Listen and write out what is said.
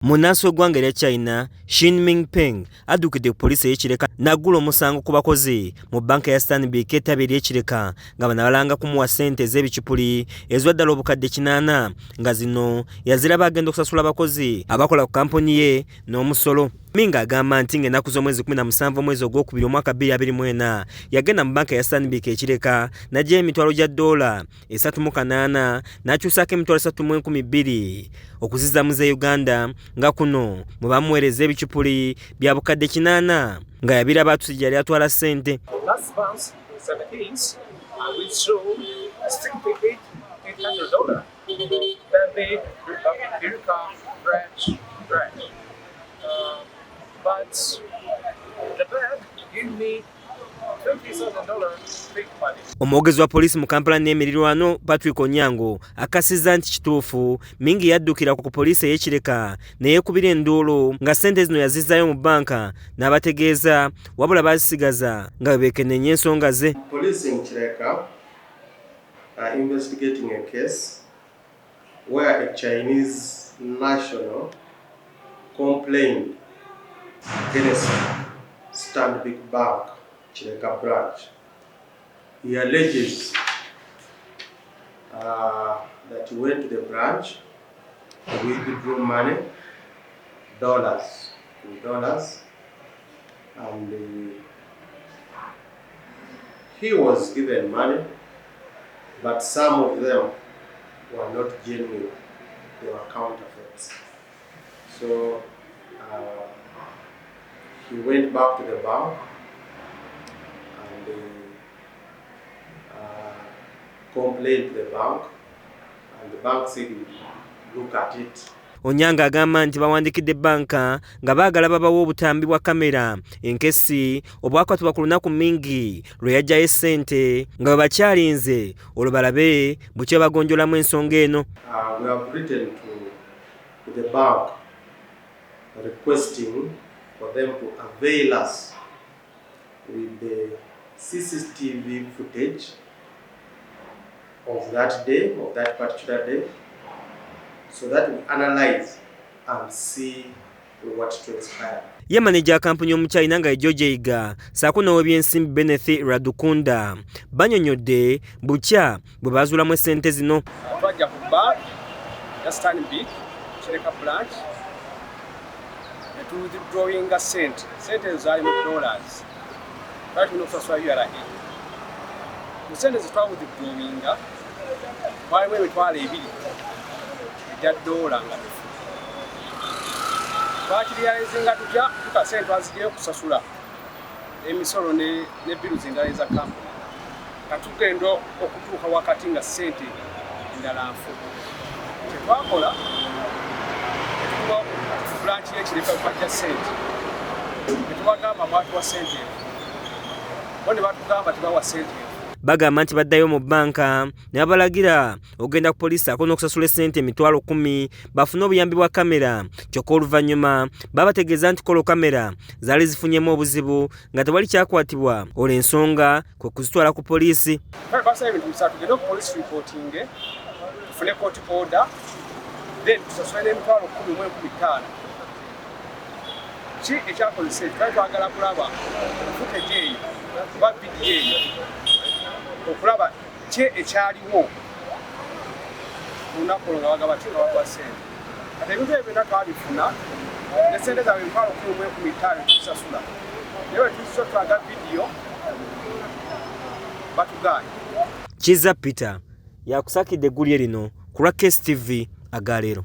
Munansi w'eggwanga erya China, Xi Jinping addukidde ku poliisi ey'Ekireka n'aggula omusango ku bakozi mu banka ya Stanbic ettabi ery'Ekireka nga banabalanga kumuwa ssente ez'ebicupuli ezwa ddala obukadde 80 nga zino yaziraba agenda okusasula abakozi abakola ku kampuni ye n'omusolo. Minga agamba nti ng'ennaku z'omwezi 17 omwezi ogwokubiri omwaka 2024 yagenda mu banka ya Stanbic Ekireka n'aggyayo emitwalo gya $38 n'akyusaako emitwalo 3,200 okuzizzamu ze Uganda nga kuno mwe bamuweereza ebicupuli bya bukadde 80 nga yabiraba atusijja yali atwala ssente. But the bank gave me $20,000 fake money. Omwogezi wa poliisi mu Kampala n'emirirwano Patrick Onyango akasizza nti kituufu Mingi yaddukira ku poliisi ey'Ekireka ne yeekubira enduulu nga ssente zino yazizzaayo mu banka n'abategeeza wabula baazisigaza nga beekennenya ensonga ze. Police in Kireka are investigating a case where a Chinese national complained against Stanbic Bank Kireka branch. He alleges that he went to the branch to withdraw money, dollars, and he was given money, but some of them were not genuine, they were counterfeits. So he went back to the bank and complained to the bank, and the bank said he would look at it. Onyanga agamba nti bawandikidde banka nga baagala babawo obutambi bwa kamera enkesi obwakwatibwa ku lunaku Mingi lwe yajjayo ssente nga bwe bakyalinze olwo balabe bukye bagonjolamu ensonga eno. We have written to the bank requesting for them to avail us with the CCTV footage of that day, of that particular day, so that we analyze and see what transpired. Ye maneja ya kampuni y'Omuchina nga George saako n'ow'ebyensimbi Benefit Radukunda banyonyodde bukya bwe bazuulamu essente zino. Twajja ku bank ya Stanbic Kireka branch withdrawing ssente zaali mu dollars kati tulina okusasula URA. Mu ssente ze twawithdrawinga mwalimu emitwalo 2 egya dola nga bifu. Twakiriyalizinga tutya tuka ssente twaziggyeyo okusasula emisolo ne bills endala eza kampuni nga tugenda okutuuka wakati nga ssente endala nfu. Kyetwakola branch y'Ekireka bajja ssente netubagamba mwatuwa ssente bo ne batugamba tebawa ssente. Bagamba nti baddayo mu banka ne babalagira ogenda ku poliisi ako n'okusasula ssente emitwalo 10 bafune obuyambi bwa kamera kyokka oluvannyuma babategeeza nti kolo kamera zaali zifunyemu obuzibu nga tewali kyakwatibwa olwo ensonga kwe kuzitwala ku poliisi. Basaba ebintu bisatu: tugende ku police reporting, tufune court order, then tusasule n'emitwalo 10,015. Ki ekyakozesa twali twagala kulaba footage eyo kuba vidiyo eyo okulaba ki ekyaliwo ku lunaku olwo nga bagaba ki nga bagwa ssente. Kati ebintu ebyo byonna twabifuna ne ssente zaabwe emitwalo 10,015 tuzisasula, naye bwe tuzisula tulaga vidiyo batugaanye. Kiza Peter yakusakidde eggulye lino ku lwa KSTV agaleero.